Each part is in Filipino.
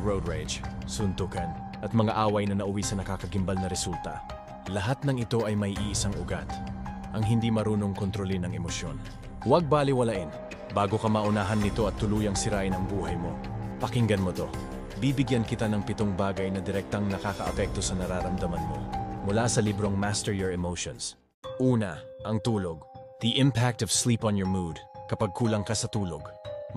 road rage, suntukan, at mga away na nauwi sa nakakagimbal na resulta. Lahat ng ito ay may iisang ugat, ang hindi marunong kontrolin ng emosyon. Huwag baliwalain, bago ka maunahan nito at tuluyang sirain ang buhay mo. Pakinggan mo to. Bibigyan kita ng 7 bagay na direktang nakakaapekto sa nararamdaman mo. Mula sa librong Master Your Emotions. Una, ang tulog. The impact of sleep on your mood. Kapag kulang ka sa tulog,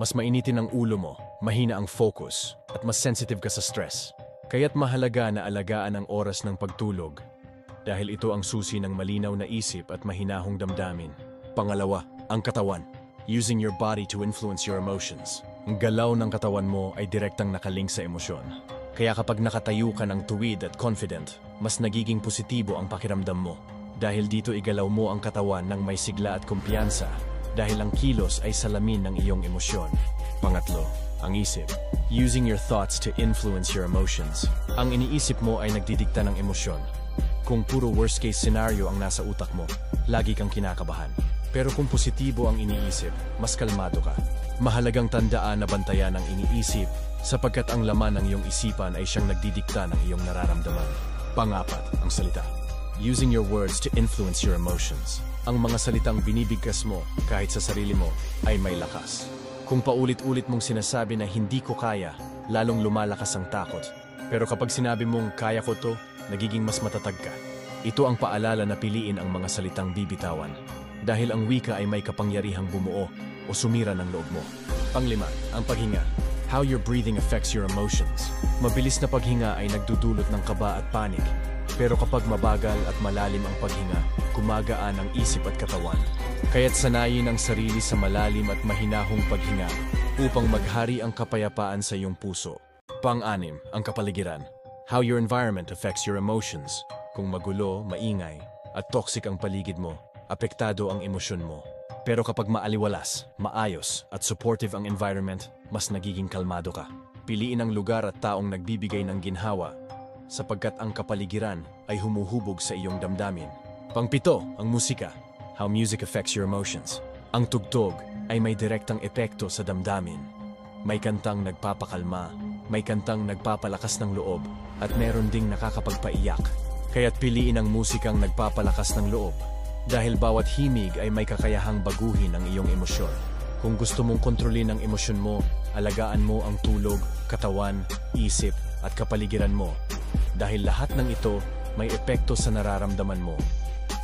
mas mainitin ang ulo mo, mahina ang focus, at mas sensitive ka sa stress. Kaya't mahalaga na alagaan ang oras ng pagtulog dahil ito ang susi ng malinaw na isip at mahinahong damdamin. Pangalawa, ang katawan. Using your body to influence your emotions. Ang galaw ng katawan mo ay direktang nakalink sa emosyon. Kaya kapag nakatayo ka ng tuwid at confident, mas nagiging positibo ang pakiramdam mo. Dahil dito igalaw mo ang katawan ng may sigla at kumpiyansa dahil ang kilos ay salamin ng iyong emosyon. Pangatlo, ang isip. Using your thoughts to influence your emotions. Ang iniisip mo ay nagdidikta ng emosyon. Kung puro worst case scenario ang nasa utak mo, lagi kang kinakabahan. Pero kung positibo ang iniisip, mas kalmado ka. Mahalagang tandaan na bantayan ang iniisip sapagkat ang laman ng iyong isipan ay siyang nagdidikta ng iyong nararamdaman. Pangapat, ang salita. Using your words to influence your emotions. Ang mga salitang binibigkas mo kahit sa sarili mo ay may lakas. Kung paulit-ulit mong sinasabi na hindi ko kaya, lalong lumalakas ang takot. Pero kapag sinabi mong kaya ko to, nagiging mas matatag ka. Ito ang paalala na piliin ang mga salitang bibitawan. Dahil ang wika ay may kapangyarihang bumuo o sumira ng loob mo. Panglima, ang paghinga. How your breathing affects your emotions. Mabilis na paghinga ay nagdudulot ng kaba at panik. Pero kapag mabagal at malalim ang paghinga, gumagaan ang isip at katawan. Kaya't sanayin ang sarili sa malalim at mahinahong paghinga upang maghari ang kapayapaan sa iyong puso. Pang-anim, ang kapaligiran. How your environment affects your emotions. Kung magulo, maingay, at toxic ang paligid mo, apektado ang emosyon mo. Pero kapag maaliwalas, maayos, at supportive ang environment, mas nagiging kalmado ka. Piliin ang lugar at taong nagbibigay ng ginhawa sapagkat ang kapaligiran ay humuhubog sa iyong damdamin. Pangpito, ang musika. How music affects your emotions. Ang tugtog ay may direktang epekto sa damdamin. May kantang nagpapakalma, may kantang nagpapalakas ng loob, at meron ding nakakapagpaiyak. Kaya't piliin ang musikang nagpapalakas ng loob dahil bawat himig ay may kakayahang baguhin ang iyong emosyon. Kung gusto mong kontrolin ang emosyon mo, alagaan mo ang tulog, katawan, isip, at kapaligiran mo. Dahil lahat ng ito may epekto sa nararamdaman mo.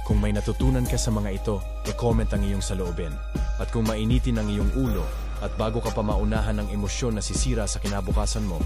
Kung may natutunan ka sa mga ito, i-comment ang iyong saloobin. At kung mainitin ang iyong ulo, at bago ka pa maunahan ng emosyon na sisira sa kinabukasan mo,